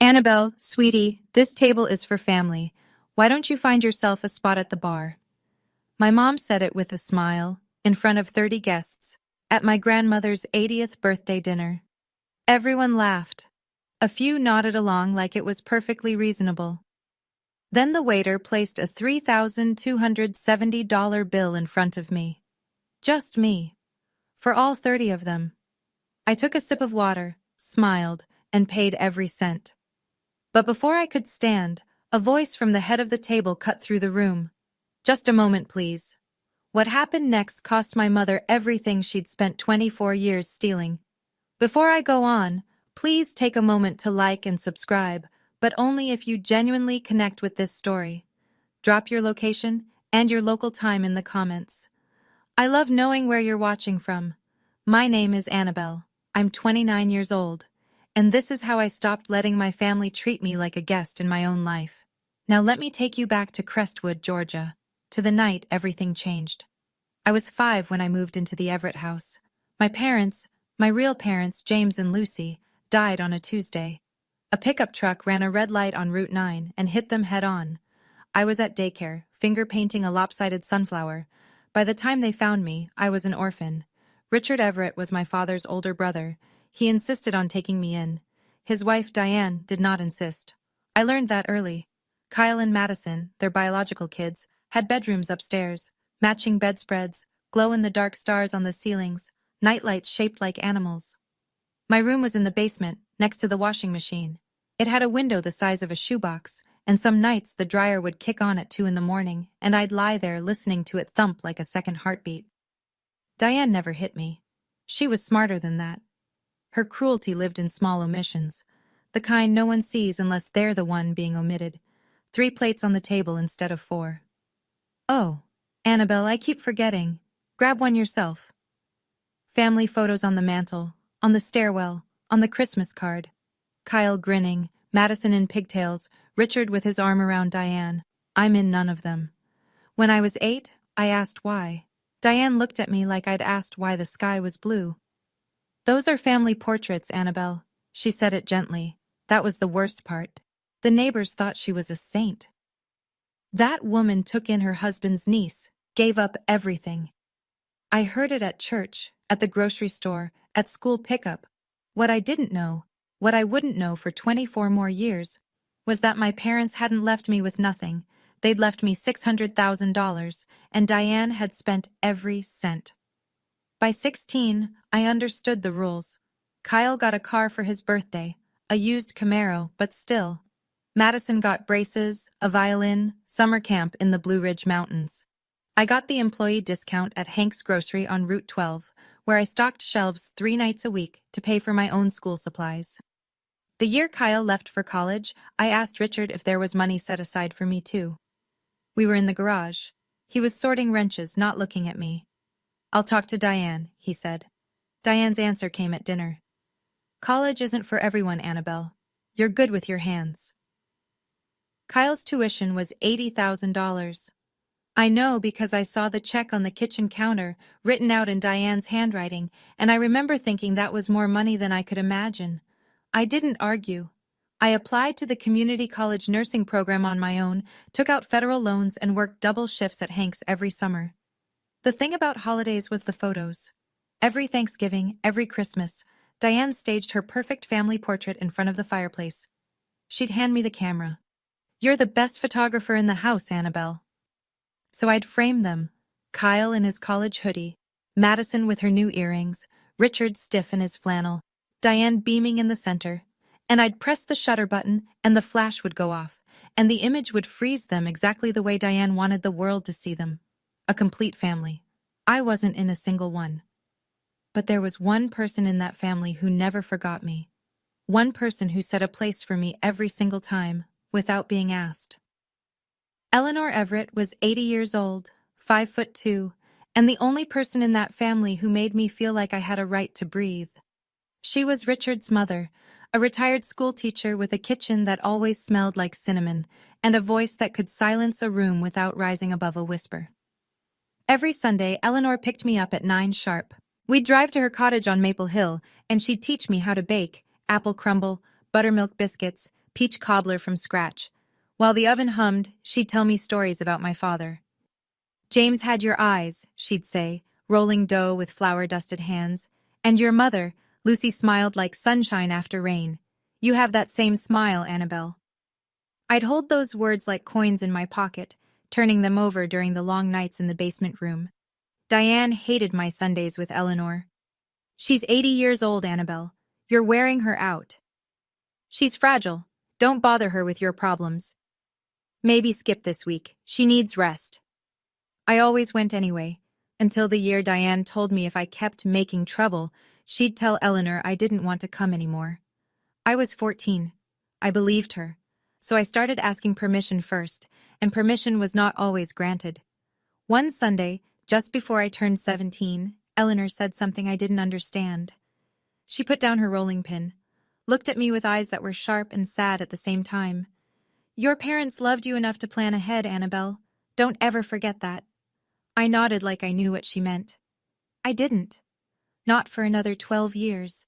Annabelle, sweetie, this table is for family. Why don't you find yourself a spot at the bar? My mom said it with a smile, in front of 30 guests, at my grandmother's 80th birthday dinner. Everyone laughed. A few nodded along like it was perfectly reasonable. Then the waiter placed a $3,270 bill in front of me. Just me. For all 30 of them. I took a sip of water, smiled, and paid every cent. But before I could stand, a voice from the head of the table cut through the room. Just a moment, please. What happened next cost my mother everything she'd spent 24 years stealing. Before I go on, please take a moment to like and subscribe, but only if you genuinely connect with this story. Drop your location and your local time in the comments. I love knowing where you're watching from. My name is Annabelle. I'm 29 years old. And this is how I stopped letting my family treat me like a guest in my own life. Now let me take you back to Crestwood, Georgia, to the night everything changed. I was 5 when I moved into the Everett house. My parents, my real parents, James and Lucy, died on a Tuesday. A pickup truck ran a red light on Route 9 and hit them head on. I was at daycare, finger painting a lopsided sunflower. By the time they found me, I was an orphan. Richard Everett was my father's older brother. He insisted on taking me in. His wife, Diane, did not insist. I learned that early. Kyle and Madison, their biological kids, had bedrooms upstairs, matching bedspreads, glow-in-the-dark stars on the ceilings, nightlights shaped like animals. My room was in the basement, next to the washing machine. It had a window the size of a shoebox, and some nights the dryer would kick on at 2 in the morning, and I'd lie there listening to it thump like a second heartbeat. Diane never hit me. She was smarter than that. Her cruelty lived in small omissions, the kind no one sees unless they're the one being omitted. 3 plates on the table instead of 4. Oh, Annabelle, I keep forgetting. Grab one yourself. Family photos on the mantel, on the stairwell, on the Christmas card. Kyle grinning, Madison in pigtails, Richard with his arm around Diane. I'm in none of them. When I was 8, I asked why. Diane looked at me like I'd asked why the sky was blue. Those are family portraits, Annabelle. She said it gently. That was the worst part. The neighbors thought she was a saint. That woman took in her husband's niece, gave up everything. I heard it at church, at the grocery store, at school pickup. What I didn't know, what I wouldn't know for 24 more years, was that my parents hadn't left me with nothing. They'd left me $600,000, and Diane had spent every cent. By 16, I understood the rules. Kyle got a car for his birthday, a used Camaro, but still. Madison got braces, a violin, summer camp in the Blue Ridge Mountains. I got the employee discount at Hank's Grocery on Route 12, where I stocked shelves 3 nights a week to pay for my own school supplies. The year Kyle left for college, I asked Richard if there was money set aside for me too. We were in the garage. He was sorting wrenches, not looking at me. I'll talk to Diane, he said. Diane's answer came at dinner. College isn't for everyone, Annabelle. You're good with your hands. Kyle's tuition was $80,000. I know because I saw the check on the kitchen counter, written out in Diane's handwriting, and I remember thinking that was more money than I could imagine. I didn't argue. I applied to the community college nursing program on my own, took out federal loans, and worked double shifts at Hank's every summer. The thing about holidays was the photos. Every Thanksgiving, every Christmas, Diane staged her perfect family portrait in front of the fireplace. She'd hand me the camera. You're the best photographer in the house, Annabelle. So I'd frame them. Kyle in his college hoodie, Madison with her new earrings, Richard stiff in his flannel, Diane beaming in the center. And I'd press the shutter button and the flash would go off, and the image would freeze them exactly the way Diane wanted the world to see them. A complete family. I wasn't in a single one. But there was one person in that family who never forgot me. One person who set a place for me every single time, without being asked. Eleanor Everett was 80 years old, 5'2", and the only person in that family who made me feel like I had a right to breathe. She was Richard's mother, a retired school teacher with a kitchen that always smelled like cinnamon, and a voice that could silence a room without rising above a whisper. Every Sunday, Eleanor picked me up at 9 sharp. We'd drive to her cottage on Maple Hill, and she'd teach me how to bake, apple crumble, buttermilk biscuits, peach cobbler from scratch. While the oven hummed, she'd tell me stories about my father. James had your eyes, she'd say, rolling dough with flour-dusted hands. And your mother, Lucy smiled like sunshine after rain. You have that same smile, Annabelle. I'd hold those words like coins in my pocket, turning them over during the long nights in the basement room. Diane hated my Sundays with Eleanor. She's 80 years old, Annabelle. You're wearing her out. She's fragile. Don't bother her with your problems. Maybe skip this week. She needs rest. I always went anyway, until the year Diane told me if I kept making trouble, she'd tell Eleanor I didn't want to come anymore. I was 14. I believed her. So I started asking permission first, and permission was not always granted. One Sunday, just before I turned 17, Eleanor said something I didn't understand. She put down her rolling pin, looked at me with eyes that were sharp and sad at the same time. Your parents loved you enough to plan ahead, Annabelle. Don't ever forget that. I nodded like I knew what she meant. I didn't. Not for another 12 years.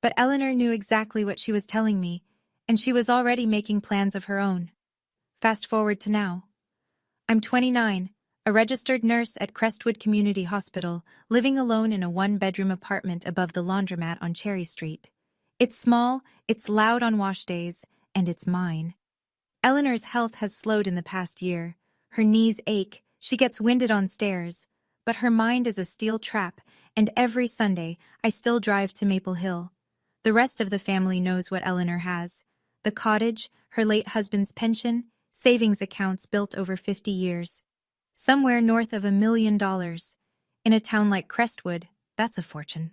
But Eleanor knew exactly what she was telling me, and she was already making plans of her own. Fast forward to now. I'm 29, a registered nurse at Crestwood Community Hospital, living alone in a one-bedroom apartment above the laundromat on Cherry Street. It's small, it's loud on wash days, and it's mine. Eleanor's health has slowed in the past year. Her knees ache, she gets winded on stairs, but her mind is a steel trap, and every Sunday I still drive to Maple Hill. The rest of the family knows what Eleanor has. The cottage, her late husband's pension, savings accounts built over 50 years. Somewhere north of $1 million. In a town like Crestwood, that's a fortune.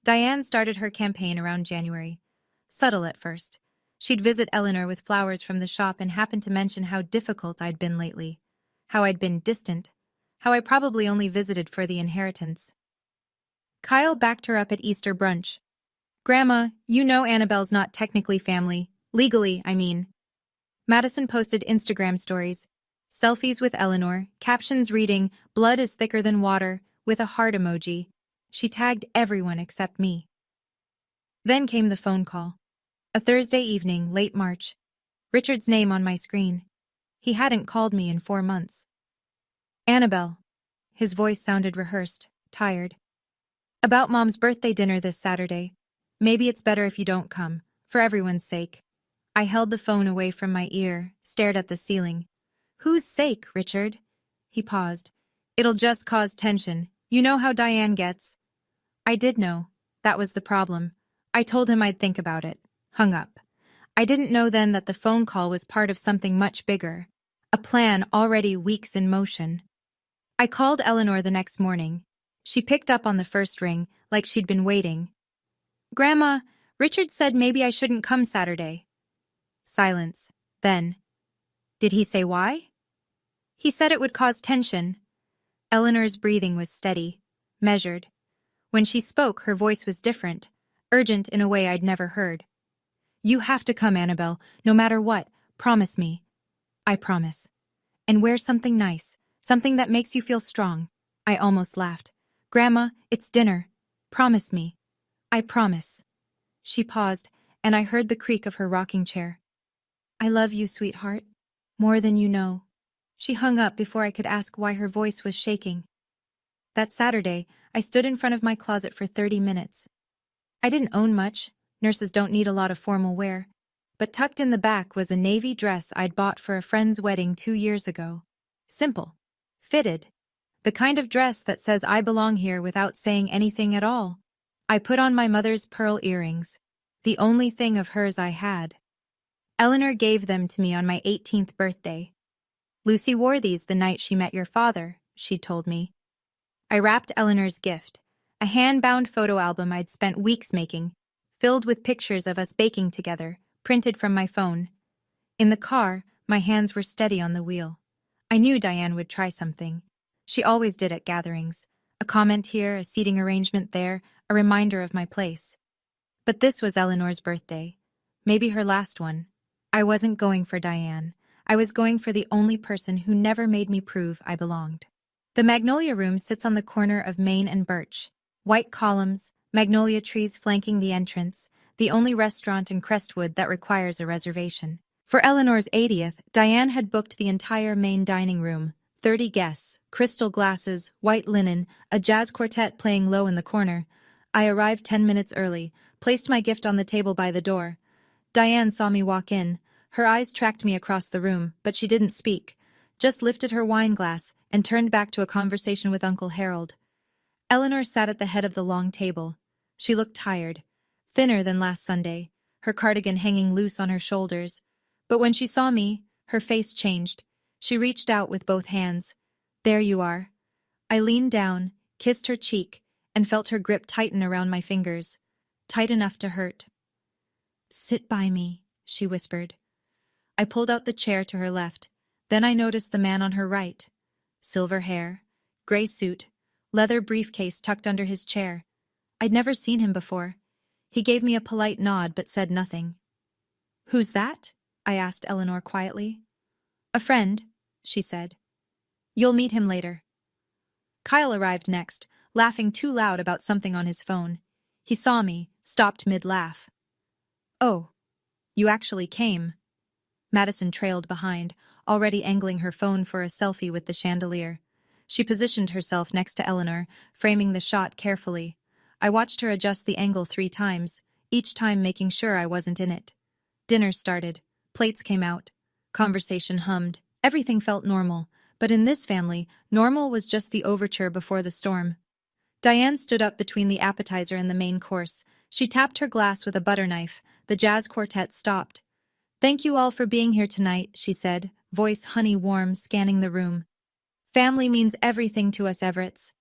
Diane started her campaign around January. Subtle at first. She'd visit Eleanor with flowers from the shop and happen to mention how difficult I'd been lately. How I'd been distant. How I probably only visited for the inheritance. Kyle backed her up at Easter brunch. Grandma, you know Annabelle's not technically family. Legally, I mean. Madison posted Instagram stories. Selfies with Eleanor, captions reading, blood is thicker than water, with a heart emoji. She tagged everyone except me. Then came the phone call. A Thursday evening, late March. Richard's name on my screen. He hadn't called me in 4 months. Annabelle. His voice sounded rehearsed, tired. About Mom's birthday dinner this Saturday. Maybe it's better if you don't come, for everyone's sake. I held the phone away from my ear, stared at the ceiling. Whose sake, Richard? He paused. It'll just cause tension. You know how Diane gets. I did know. That was the problem. I told him I'd think about it. Hung up. I didn't know then that the phone call was part of something much bigger. A plan already weeks in motion. I called Eleanor the next morning. She picked up on the first ring, like she'd been waiting. Grandma, Richard said maybe I shouldn't come Saturday. Silence. Then. Did he say why? He said it would cause tension. Eleanor's breathing was steady, measured. When she spoke, her voice was different, urgent in a way I'd never heard. You have to come, Annabelle, no matter what. Promise me. I promise. And wear something nice, something that makes you feel strong. I almost laughed. Grandma, it's dinner. Promise me. I promise. She paused, and I heard the creak of her rocking chair. I love you, sweetheart. More than you know. She hung up before I could ask why her voice was shaking. That Saturday, I stood in front of my closet for 30 minutes. I didn't own much. Nurses don't need a lot of formal wear. But tucked in the back was a navy dress I'd bought for a friend's wedding 2 years ago. Simple. Fitted. The kind of dress that says I belong here without saying anything at all. I put on my mother's pearl earrings. The only thing of hers I had. Eleanor gave them to me on my 18th birthday. Lucy wore these the night she met your father, she told me. I wrapped Eleanor's gift, a hand-bound photo album I'd spent weeks making, filled with pictures of us baking together, printed from my phone. In the car, my hands were steady on the wheel. I knew Diane would try something. She always did at gatherings. A comment here, a seating arrangement there, a reminder of my place. But this was Eleanor's birthday. Maybe her last one. I wasn't going for Diane. I was going for the only person who never made me prove I belonged. The Magnolia Room sits on the corner of Main and Birch. White columns, magnolia trees flanking the entrance, the only restaurant in Crestwood that requires a reservation. For Eleanor's 80th, Diane had booked the entire main dining room. 30 guests, crystal glasses, white linen, a jazz quartet playing low in the corner. I arrived 10 minutes early, placed my gift on the table by the door. Diane saw me walk in. Her eyes tracked me across the room, but she didn't speak, just lifted her wine glass and turned back to a conversation with Uncle Harold. Eleanor sat at the head of the long table. She looked tired, thinner than last Sunday, her cardigan hanging loose on her shoulders. But when she saw me, her face changed. She reached out with both hands. "There you are." I leaned down, kissed her cheek, and felt her grip tighten around my fingers, tight enough to hurt. "Sit by me," she whispered. I pulled out the chair to her left. Then I noticed the man on her right. Silver hair, gray suit, leather briefcase tucked under his chair. I'd never seen him before. He gave me a polite nod but said nothing. "Who's that?" I asked Eleanor quietly. "A friend," she said. "You'll meet him later." Kyle arrived next, laughing too loud about something on his phone. He saw me, stopped mid-laugh. "Oh, you actually came." Madison trailed behind, already angling her phone for a selfie with the chandelier. She positioned herself next to Eleanor, framing the shot carefully. I watched her adjust the angle 3 times, each time making sure I wasn't in it. Dinner started. Plates came out. Conversation hummed. Everything felt normal, but in this family, normal was just the overture before the storm. Diane stood up between the appetizer and the main course. She tapped her glass with a butter knife. The jazz quartet stopped. "Thank you all for being here tonight," she said, voice honey warm, scanning the room. "Family means everything to us Everetts."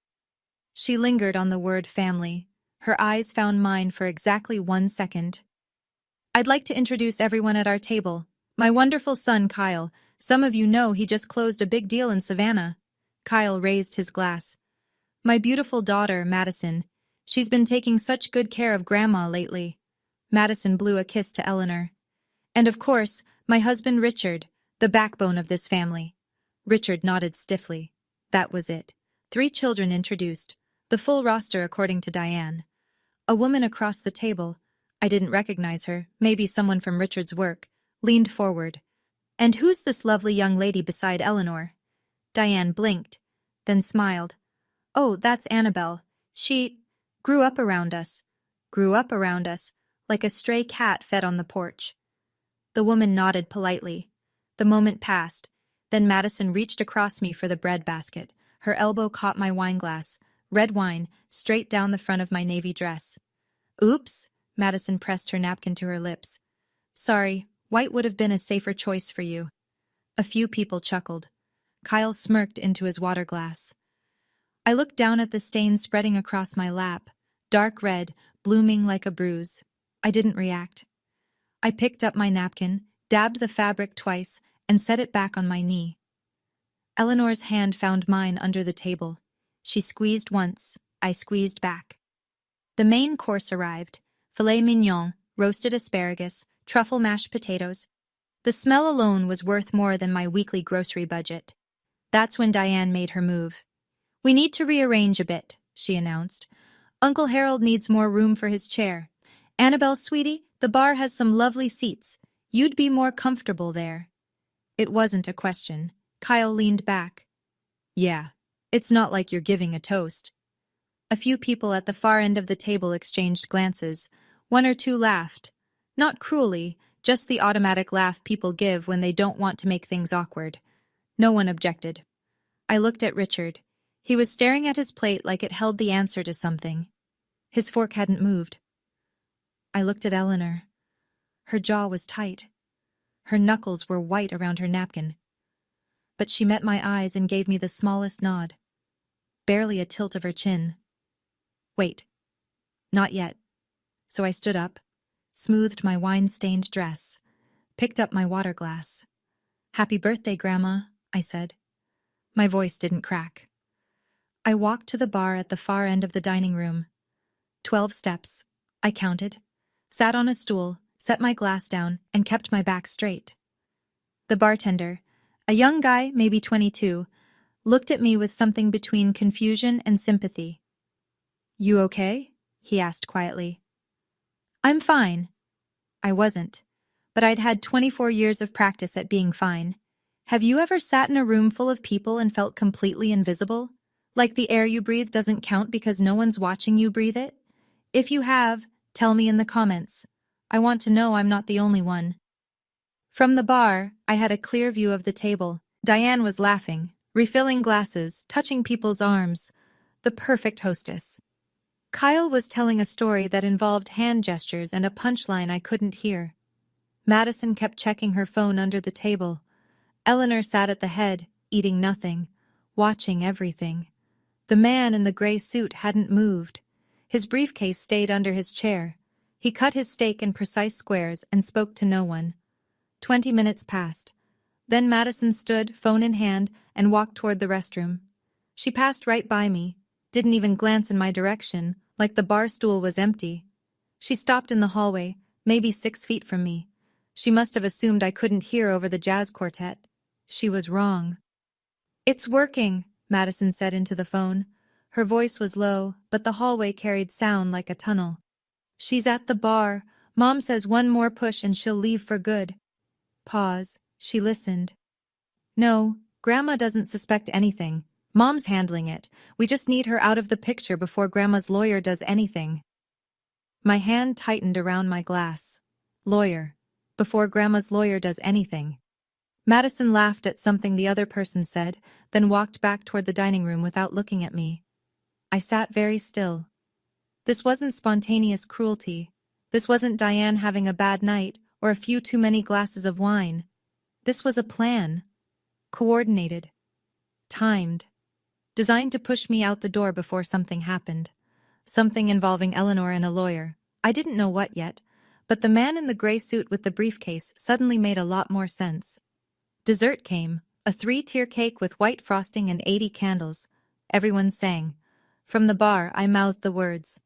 She lingered on the word family. Her eyes found mine for exactly 1 second. "I'd like to introduce everyone at our table. My wonderful son, Kyle. Some of you know he just closed a big deal in Savannah." Kyle raised his glass. "My beautiful daughter, Madison. She's been taking such good care of Grandma lately." Madison blew a kiss to Eleanor. "And of course, my husband Richard, the backbone of this family." Richard nodded stiffly. That was it. 3 children introduced. The full roster according to Diane. A woman across the table, I didn't recognize her, maybe someone from Richard's work, leaned forward. "And who's this lovely young lady beside Eleanor?" Diane blinked, then smiled. "Oh, that's Annabelle. She grew up around us." Grew up around us, like a stray cat fed on the porch. The woman nodded politely. The moment passed. Then Madison reached across me for the bread basket. Her elbow caught my wine glass. Red wine, straight down the front of my navy dress. "Oops," Madison pressed her napkin to her lips. "Sorry, white would have been a safer choice for you." A few people chuckled. Kyle smirked into his water glass. I looked down at the stain spreading across my lap, dark red, blooming like a bruise. I didn't react. I picked up my napkin, dabbed the fabric twice, and set it back on my knee. Eleanor's hand found mine under the table. She squeezed once, I squeezed back. The main course arrived: filet mignon, roasted asparagus, truffle mashed potatoes. The smell alone was worth more than my weekly grocery budget. That's when Diane made her move. "We need to rearrange a bit," she announced. "Uncle Harold needs more room for his chair. Annabelle, sweetie, the bar has some lovely seats. You'd be more comfortable there." It wasn't a question. Kyle leaned back. "Yeah, it's not like you're giving a toast." A few people at the far end of the table exchanged glances. 1 or 2 laughed. Not cruelly, just the automatic laugh people give when they don't want to make things awkward. No one objected. I looked at Richard. He was staring at his plate like it held the answer to something. His fork hadn't moved. I looked at Eleanor. Her jaw was tight. Her knuckles were white around her napkin. But she met my eyes and gave me the smallest nod. Barely a tilt of her chin. "Wait. Not yet." So I stood up, smoothed my wine-stained dress, picked up my water glass. "Happy birthday, Grandma," I said. My voice didn't crack. I walked to the bar at the far end of the dining room. 12 steps, I counted, sat on a stool, set my glass down, and kept my back straight. The bartender, a young guy, maybe 22, looked at me with something between confusion and sympathy. "You okay?" he asked quietly. I'm fine. I wasn't. But I'd had 24 years of practice at being fine. Have you ever sat in a room full of people and felt completely invisible? Like the air you breathe doesn't count because no one's watching you breathe it? If you have, tell me in the comments. I want to know I'm not the only one. From the bar, I had a clear view of the table. Diane was laughing, refilling glasses, touching people's arms. The perfect hostess. Kyle was telling a story that involved hand gestures and a punchline I couldn't hear. Madison kept checking her phone under the table. Eleanor sat at the head, eating nothing, watching everything. The man in the gray suit hadn't moved. His briefcase stayed under his chair. He cut his steak in precise squares and spoke to no one. 20 minutes passed. Then Madison stood, phone in hand, and walked toward the restroom. She passed right by me, didn't even glance in my direction, like the bar stool was empty. She stopped in the hallway, maybe 6 feet from me. She must have assumed I couldn't hear over the jazz quartet. She was wrong. "It's working," Madison said into the phone. Her voice was low, but the hallway carried sound like a tunnel. "She's at the bar. Mom says one more push and she'll leave for good." Pause. She listened. "No, Grandma doesn't suspect anything. Mom's handling it. We just need her out of the picture before Grandma's lawyer does anything." My hand tightened around my glass. Lawyer. Before Grandma's lawyer does anything. Madison laughed at something the other person said, then walked back toward the dining room without looking at me. I sat very still. This wasn't spontaneous cruelty. This wasn't Diane having a bad night or a few too many glasses of wine. This was a plan. Coordinated. Timed. Designed to push me out the door before something happened. Something involving Eleanor and a lawyer. I didn't know what yet, but the man in the gray suit with the briefcase suddenly made a lot more sense. Dessert came, a 3-tier cake with white frosting and 80 candles. Everyone sang. From the bar, I mouthed the words.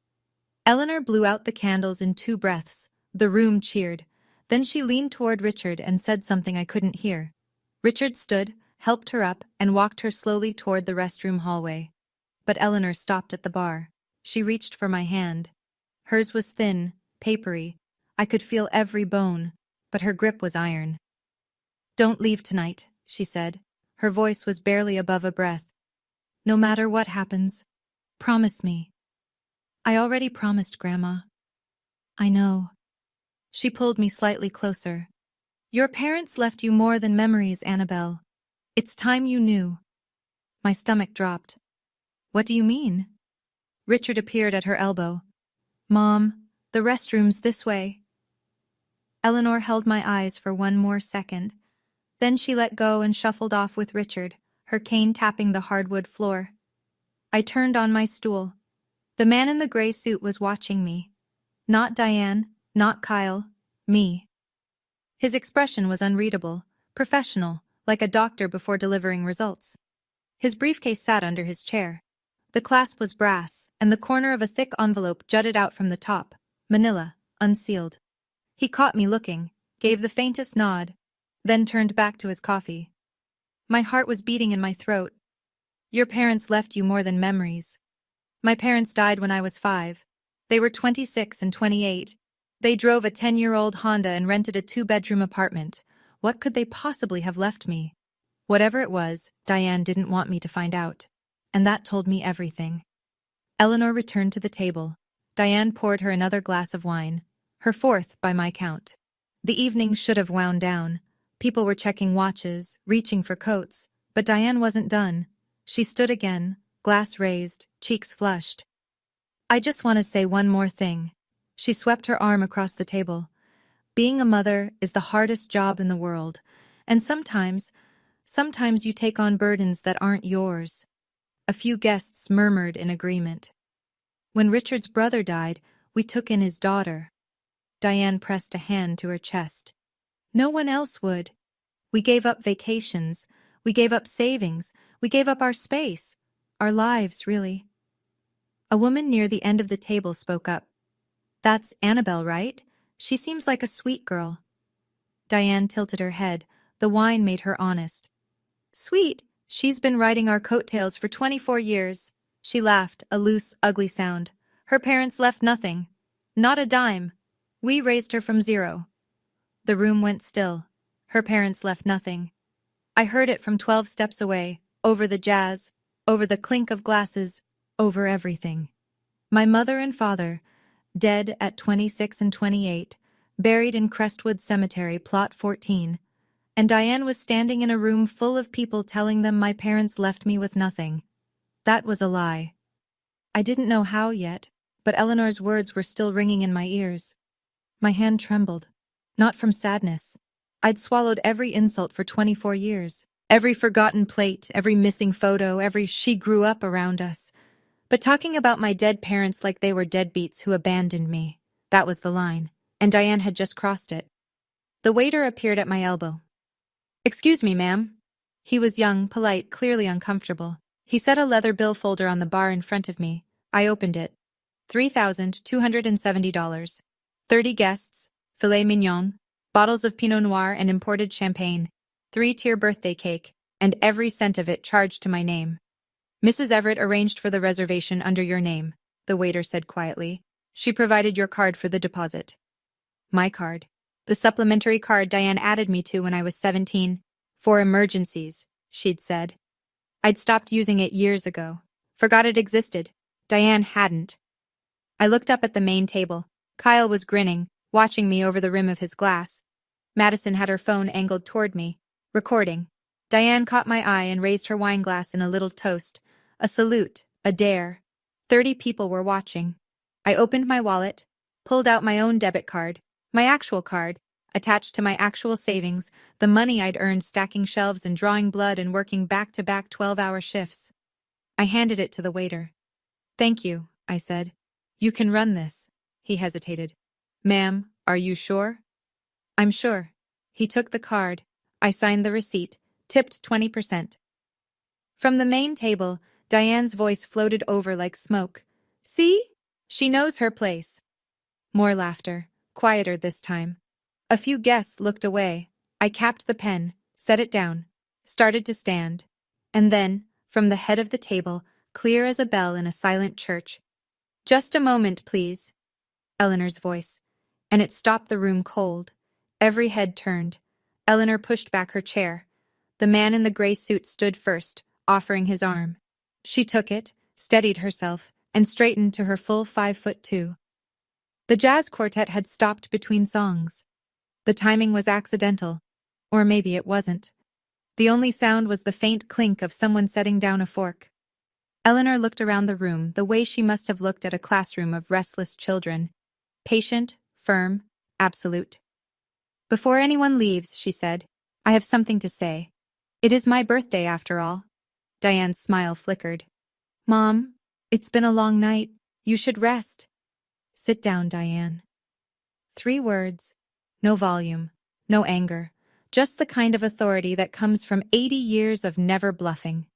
Eleanor blew out the candles in 2 breaths. The room cheered. Then she leaned toward Richard and said something I couldn't hear. Richard stood, helped her up, and walked her slowly toward the restroom hallway. But Eleanor stopped at the bar. She reached for my hand. Hers was thin, papery. I could feel every bone, but her grip was iron. "Don't leave tonight," she said. Her voice was barely above a breath. "No matter what happens, promise me." "I already promised, Grandma." "I know." She pulled me slightly closer. "Your parents left you more than memories, Annabelle. It's time you knew." My stomach dropped. "What do you mean?" Richard appeared at her elbow. "Mom, the restroom's this way." Eleanor held my eyes for one more second. Then she let go and shuffled off with Richard, her cane tapping the hardwood floor. I turned on my stool. The man in the gray suit was watching me. Not Diane, not Kyle, me. His expression was unreadable, professional, like a doctor before delivering results. His briefcase sat under his chair. The clasp was brass, and the corner of a thick envelope jutted out from the top, manila, unsealed. He caught me looking, gave the faintest nod, then turned back to his coffee. My heart was beating in my throat. "Your parents left you more than memories." My parents died when I was 5. They were 26 and 28. They drove a 10-year-old Honda and rented a 2-bedroom apartment. What could they possibly have left me? Whatever it was, Diane didn't want me to find out. And that told me everything. Eleanor returned to the table. Diane poured her another glass of wine, her 4th by my count. The evening should have wound down. People were checking watches, reaching for coats, but Diane wasn't done. She stood again, glass raised, cheeks flushed. "I just want to say one more thing." She swept her arm across the table. "Being a mother is the hardest job in the world, and sometimes you take on burdens that aren't yours." A few guests murmured in agreement. "When Richard's brother died, we took in his daughter." Diane pressed a hand to her chest. "No one else would. We gave up vacations, we gave up savings, we gave up our space, our lives, really." A woman near the end of the table spoke up. "That's Annabelle, right? She seems like a sweet girl." Diane tilted her head. The wine made her honest. "Sweet? She's been riding our coattails for 24 years. She laughed, a loose, ugly sound. "Her parents left nothing. Not a dime. We raised her from zero. The room went still. Her parents left nothing. I heard it from 12 steps away, over the jazz, over the clink of glasses, over everything. My mother and father, dead at 26 and 28, buried in Crestwood Cemetery, Plot 14, and Diane was standing in a room full of people telling them my parents left me with nothing. That was a lie. I didn't know how yet, but Eleanor's words were still ringing in my ears. My hand trembled. Not from sadness. I'd swallowed every insult for 24 years. Every forgotten plate, every missing photo, every she grew up around us. But talking about my dead parents like they were deadbeats who abandoned me, that was the line, and Diane had just crossed it. The waiter appeared at my elbow. "Excuse me, ma'am." He was young, polite, clearly uncomfortable. He set a leather bill folder on the bar in front of me. I opened it. $3,270. 30 guests, filet mignon, bottles of Pinot Noir and imported champagne, 3-tier birthday cake, and every cent of it charged to my name. "Mrs. Everett arranged for the reservation under your name," the waiter said quietly. "She provided your card for the deposit." My card. The supplementary card Diane added me to when I was 17. "For emergencies," she'd said. I'd stopped using it years ago. Forgot it existed. Diane hadn't. I looked up at the main table. Kyle was grinning, watching me over the rim of his glass. Madison had her phone angled toward me, recording. Diane caught my eye and raised her wine glass in a little toast. A salute, a dare. 30 people were watching. I opened my wallet, pulled out my own debit card, my actual card, attached to my actual savings, the money I'd earned stacking shelves and drawing blood and working back-to-back 12-hour shifts. I handed it to the waiter. "Thank you," I said. "You can run this." He hesitated. "Ma'am, are you sure?" "I'm sure." He took the card. I signed the receipt, tipped 20%. From the main table, Diane's voice floated over like smoke. "See? She knows her place." More laughter, quieter this time. A few guests looked away. I capped the pen, set it down, started to stand. And then, from the head of the table, clear as a bell in a silent church, "Just a moment, please." Eleanor's voice. And it stopped the room cold. Every head turned. Eleanor pushed back her chair. The man in the gray suit stood first, offering his arm. She took it, steadied herself, and straightened to her full 5'2". The jazz quartet had stopped between songs. The timing was accidental. Or maybe it wasn't. The only sound was the faint clink of someone setting down a fork. Eleanor looked around the room the way she must have looked at a classroom of restless children. Patient, firm, absolute. "Before anyone leaves," she said, "I have something to say. It is my birthday after all." Diane's smile flickered. "Mom, it's been a long night. You should rest." "Sit down, Diane." 3 words. No volume, no anger. Just the kind of authority that comes from 80 years of never bluffing.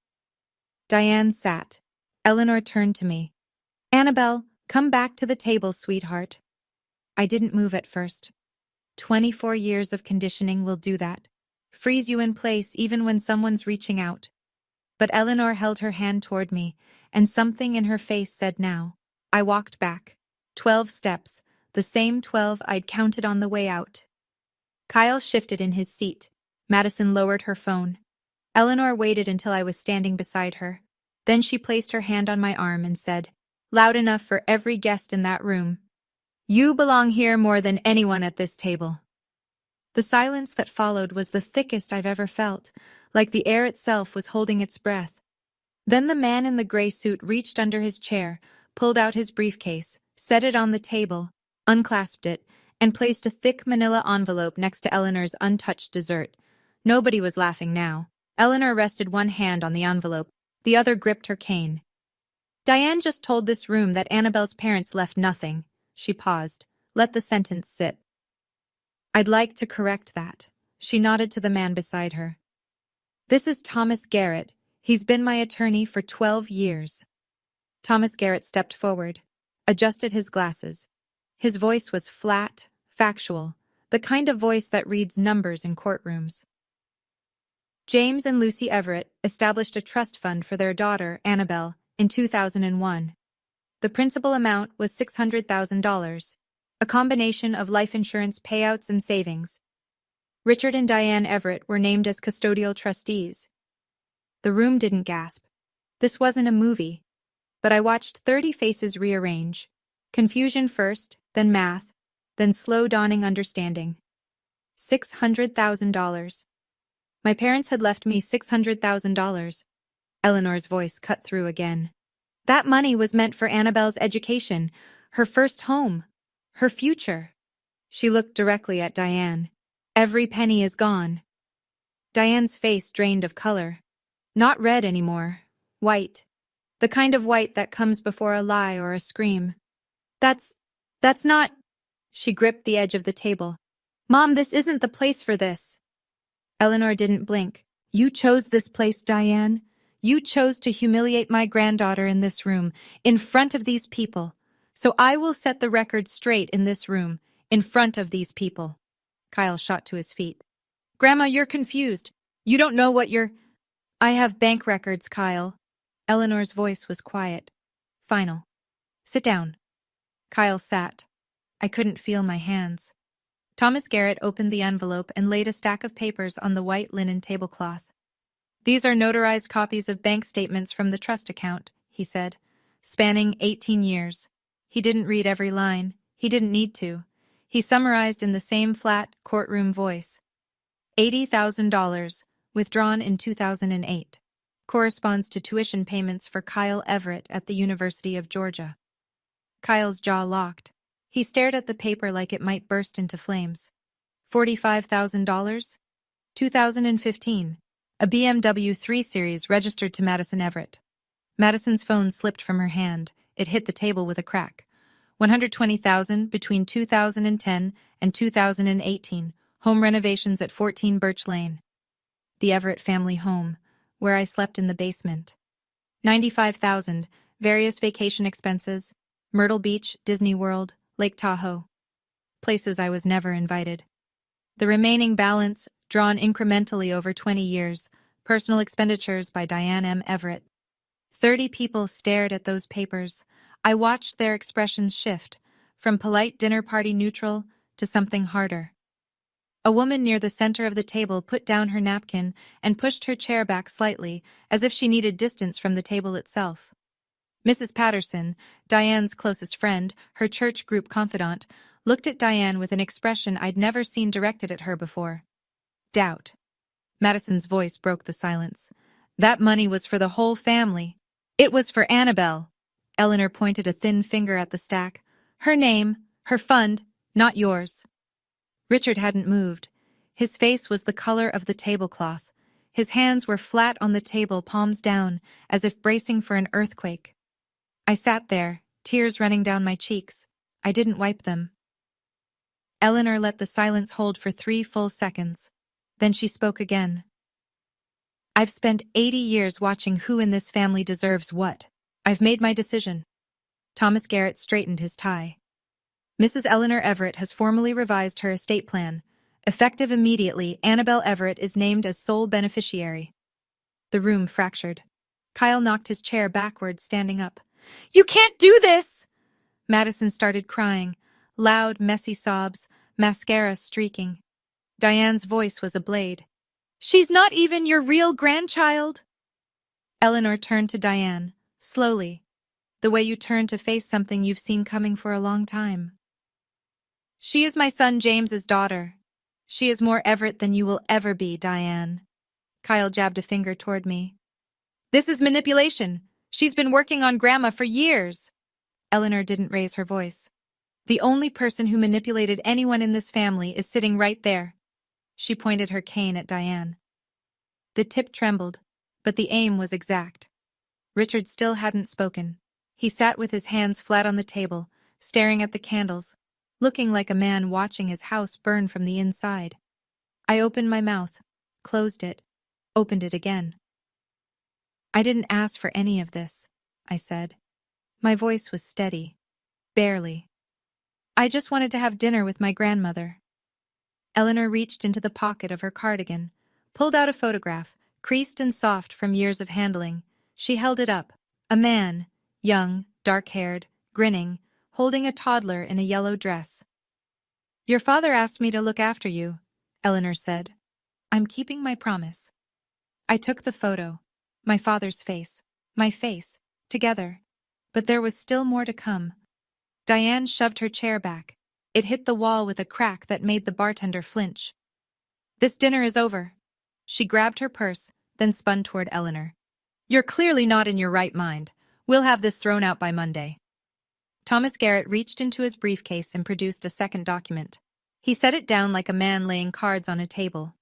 Diane sat. Eleanor turned to me. "Annabelle, come back to the table, sweetheart." I didn't move at first. 24 years of conditioning will do that. Freeze you in place even when someone's reaching out. But Eleanor held her hand toward me, and something in her face said now. I walked back. 12 steps, the same 12 I'd counted on the way out. Kyle shifted in his seat. Madison lowered her phone. Eleanor waited until I was standing beside her. Then she placed her hand on my arm and said, loud enough for every guest in that room, "You belong here more than anyone at this table." The silence that followed was the thickest I've ever felt, like the air itself was holding its breath. Then the man in the gray suit reached under his chair, pulled out his briefcase, set it on the table, unclasped it, and placed a thick manila envelope next to Eleanor's untouched dessert. Nobody was laughing now. Eleanor rested one hand on the envelope, the other gripped her cane. "Diane just told this room that Annabelle's parents left nothing." She paused. Let the sentence sit. "I'd like to correct that." She nodded to the man beside her. "This is Thomas Garrett. He's been my attorney for 12 years. Thomas Garrett stepped forward, adjusted his glasses. His voice was flat, factual, the kind of voice that reads numbers in courtrooms. "James and Lucy Everett established a trust fund for their daughter, Annabelle, in 2001. The principal amount was $600,000. a combination of life insurance payouts and savings. Richard and Diane Everett were named as custodial trustees. The room didn't gasp. This wasn't a movie. But I watched 30 faces rearrange. Confusion first, then math, then slow dawning understanding. $600,000. My parents had left me $600,000. Eleanor's voice cut through again. That money was meant for Annabelle's education, her first home, her future. She looked directly at Diane. Every penny is gone. Diane's face drained of color. Not red anymore. White. The kind of white that comes before a lie or a scream. That's not... She gripped the edge of the table. Mom, this isn't the place for this. Eleanor didn't blink. You chose this place, Diane. You chose to humiliate my granddaughter in this room, in front of these people. So I will set the record straight in this room, in front of these people. Kyle shot to his feet. Grandma, you're confused. You don't know what you're... I have bank records, Kyle. Eleanor's voice was quiet. Final. Sit down. Kyle sat. I couldn't feel my hands. Thomas Garrett opened the envelope and laid a stack of papers on the white linen tablecloth. These are notarized copies of bank statements from the trust account, he said, spanning 18 years. He didn't read every line. He didn't need to. He summarized in the same flat, courtroom voice. $80,000, withdrawn in 2008. Corresponds to tuition payments for Kyle Everett at the University of Georgia. Kyle's jaw locked. He stared at the paper like it might burst into flames. $45,000? 2015. A BMW 3 Series registered to Madison Everett. Madison's phone slipped from her hand. It hit the table with a crack. $120,000 between 2010 and 2018. Home renovations at 14 Birch Lane. The Everett family home, where I slept in the basement. $95,000, various vacation expenses, Myrtle Beach, Disney World, Lake Tahoe. Places I was never invited. The remaining balance, drawn incrementally over 20 years, personal expenditures by Diane M. Everett. 30 people stared at those papers. I watched their expressions shift, from polite dinner party neutral to something harder. A woman near the center of the table put down her napkin and pushed her chair back slightly, as if she needed distance from the table itself. Mrs. Patterson, Diane's closest friend, her church group confidant, looked at Diane with an expression I'd never seen directed at her before. Doubt. Madison's voice broke the silence. That money was for the whole family. It was for Annabelle. Eleanor pointed a thin finger at the stack. Her name, her fund, not yours. Richard hadn't moved. His face was the color of the tablecloth. His hands were flat on the table, palms down, as if bracing for an earthquake. I sat there, tears running down my cheeks. I didn't wipe them. Eleanor let the silence hold for 3 full seconds. Then she spoke again. I've spent 80 years watching who in this family deserves what. I've made my decision. Thomas Garrett straightened his tie. Mrs. Eleanor Everett has formally revised her estate plan. Effective immediately, Annabelle Everett is named as sole beneficiary. The room fractured. Kyle knocked his chair backward, standing up. You can't do this! Madison started crying. Loud, messy sobs, mascara streaking. Diane's voice was a blade. She's not even your real grandchild! Eleanor turned to Diane, slowly, the way you turn to face something you've seen coming for a long time. She is my son James's daughter. She is more Everett than you will ever be, Diane. Kyle jabbed a finger toward me. This is manipulation. She's been working on Grandma for years. Eleanor didn't raise her voice. The only person who manipulated anyone in this family is sitting right there. She pointed her cane at Diane. The tip trembled, but the aim was exact. Richard still hadn't spoken. He sat with his hands flat on the table, staring at the candles, looking like a man watching his house burn from the inside. I opened my mouth, closed it, opened it again. I didn't ask for any of this, I said. My voice was steady, barely. I just wanted to have dinner with my grandmother. Eleanor reached into the pocket of her cardigan, pulled out a photograph, creased and soft from years of handling. She held it up. A man, young, dark-haired, grinning, holding a toddler in a yellow dress. "Your father asked me to look after you," Eleanor said. "I'm keeping my promise." I took the photo. My father's face, my face, together. But there was still more to come. Diane shoved her chair back. It hit the wall with a crack that made the bartender flinch. "This dinner is over." She grabbed her purse, then spun toward Eleanor. "You're clearly not in your right mind. We'll have this thrown out by Monday." Thomas Garrett reached into his briefcase and produced a second document. He set it down like a man laying cards on a table.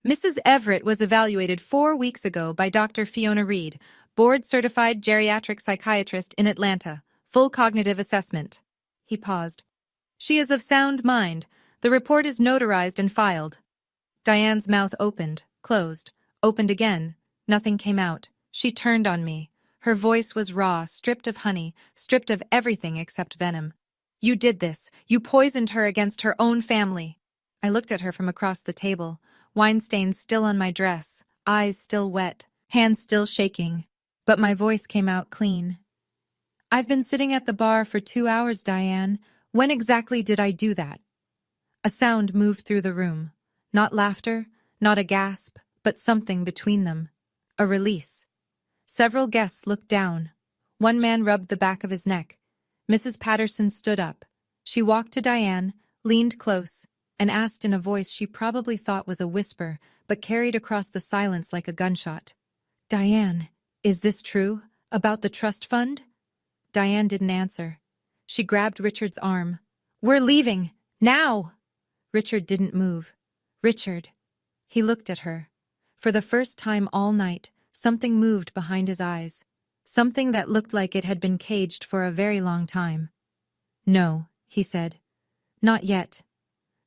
"Mrs. Everett was evaluated 4 weeks ago by Dr. Fiona Reed, board-certified geriatric psychiatrist in Atlanta. Full cognitive assessment." He paused. "She is of sound mind. The report is notarized and filed." Diane's mouth opened, closed, opened again. Nothing came out. She turned on me. Her voice was raw, stripped of honey, stripped of everything except venom. "You did this. You poisoned her against her own family." I looked at her from across the table, wine stains still on my dress, eyes still wet, hands still shaking. But my voice came out clean. "I've been sitting at the bar for 2 hours, Diane. When exactly did I do that?" A sound moved through the room. Not laughter, not a gasp, but something between them. A release. Several guests looked down. One man rubbed the back of his neck. Mrs. Patterson stood up. She walked to Diane, leaned close, and asked in a voice she probably thought was a whisper, but carried across the silence like a gunshot. "Diane, is this true? About the trust fund?" Diane didn't answer. She grabbed Richard's arm. "We're leaving! Now!" Richard didn't move. "Richard." He looked at her. For the first time all night, something moved behind his eyes. Something that looked like it had been caged for a very long time. "No," he said. "Not yet."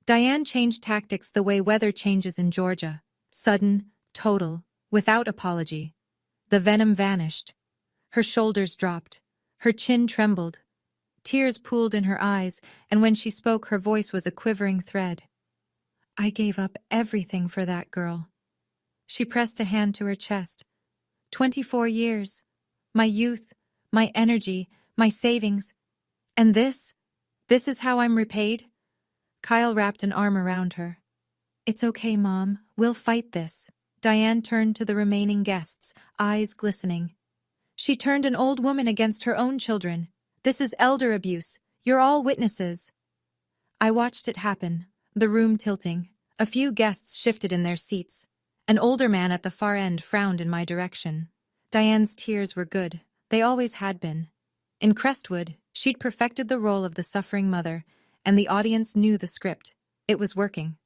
Diane changed tactics the way weather changes in Georgia. Sudden, total, without apology. The venom vanished. Her shoulders dropped. Her chin trembled. Tears pooled in her eyes, and when she spoke, her voice was a quivering thread. "I gave up everything for that girl." She pressed a hand to her chest. 24 years. My youth, my energy, my savings. And this is how I'm repaid? Kyle wrapped an arm around her. "It's okay, Mom. We'll fight this." Diane turned to the remaining guests, eyes glistening. "She turned an old woman against her own children. This is elder abuse. You're all witnesses." I watched it happen, the room tilting. A few guests shifted in their seats. An older man at the far end frowned in my direction. Diane's tears were good. They always had been. In Crestwood, she'd perfected the role of the suffering mother, and the audience knew the script. It was working.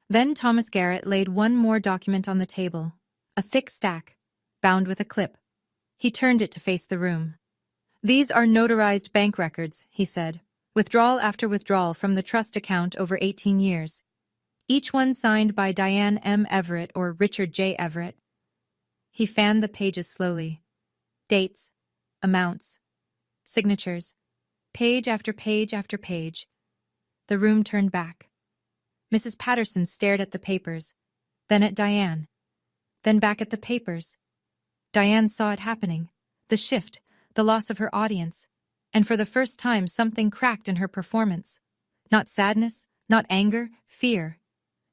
Then Thomas Garrett laid one more document on the table, a thick stack, bound with a clip. He turned it to face the room. "These are notarized bank records," he said, "withdrawal after withdrawal from the trust account over 18 years. Each one signed by Diane M. Everett or Richard J. Everett." He fanned the pages slowly. Dates, amounts, signatures, page after page after page. The room turned back. Mrs. Patterson stared at the papers, then at Diane, then back at the papers. Diane saw it happening, the shift, the loss of her audience, and for the first time something cracked in her performance. Not sadness, not anger, fear.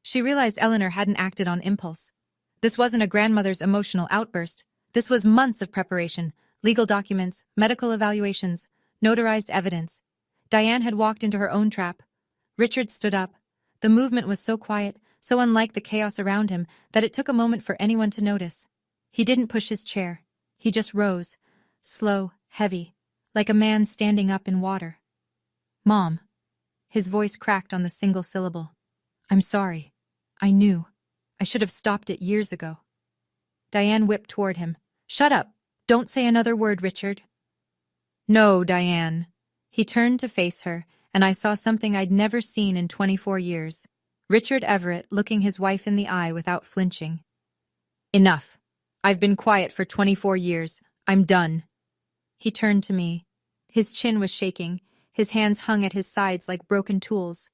She realized Eleanor hadn't acted on impulse. This wasn't a grandmother's emotional outburst. This was months of preparation, legal documents, medical evaluations, notarized evidence. Diane had walked into her own trap. Richard stood up. The movement was so quiet, so unlike the chaos around him, that it took a moment for anyone to notice. He didn't push his chair. He just rose, slow, heavy, like a man standing up in water. "Mom." His voice cracked on the single syllable. "I'm sorry. I knew. I should have stopped it years ago." Diane whipped toward him. "Shut up. Don't say another word, Richard." "No, Diane." He turned to face her, and I saw something I'd never seen in 24 years. Richard Everett looking his wife in the eye without flinching. "Enough. I've been quiet for 24 years. I'm done." He turned to me. His chin was shaking. His hands hung at his sides like broken tools.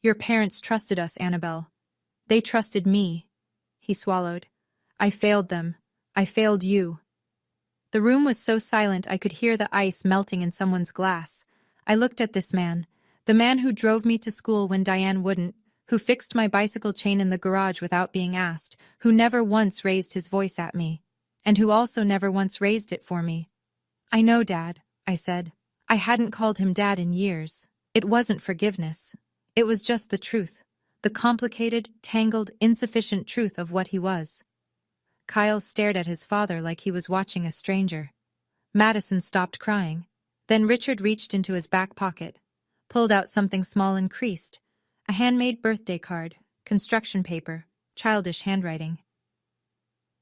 "Your parents trusted us, Annabelle. They trusted me." He swallowed. "I failed them. I failed you." The room was so silent I could hear the ice melting in someone's glass. I looked at this man, the man who drove me to school when Diane wouldn't, who fixed my bicycle chain in the garage without being asked, who never once raised his voice at me, and who also never once raised it for me. "I know, Dad," I said. I hadn't called him Dad in years. It wasn't forgiveness. It was just the truth, the complicated, tangled, insufficient truth of what he was. Kyle stared at his father like he was watching a stranger. Madison stopped crying. Then Richard reached into his back pocket, pulled out something small and creased, a handmade birthday card, construction paper, childish handwriting.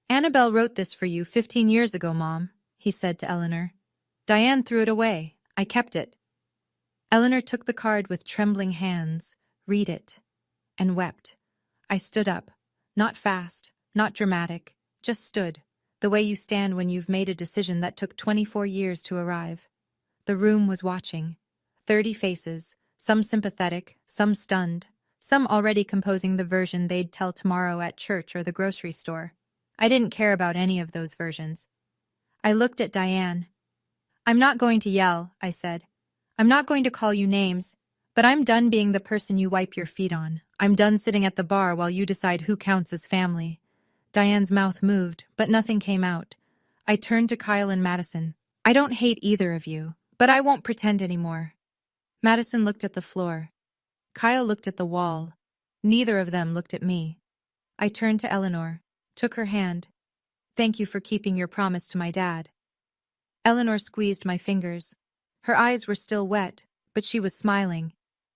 "Annabelle wrote this for you 15 years ago, Mom," he said to Eleanor. "Diane threw it away. I kept it." Eleanor took the card with trembling hands, read it, and wept. I stood up. Not fast, not dramatic, just stood, the way you stand when you've made a decision that took 24 years to arrive. The room was watching. 30 faces, some sympathetic, some stunned, some already composing the version they'd tell tomorrow at church or the grocery store. I didn't care about any of those versions. I looked at Diane. "I'm not going to yell," I said. "I'm not going to call you names, but I'm done being the person you wipe your feet on. I'm done sitting at the bar while you decide who counts as family." Diane's mouth moved, but nothing came out. I turned to Kyle and Madison. "I don't hate either of you, but I won't pretend anymore." Madison looked at the floor. Kyle looked at the wall. Neither of them looked at me. I turned to Eleanor, took her hand. "Thank you for keeping your promise to my dad." Eleanor squeezed my fingers. Her eyes were still wet, but she was smiling.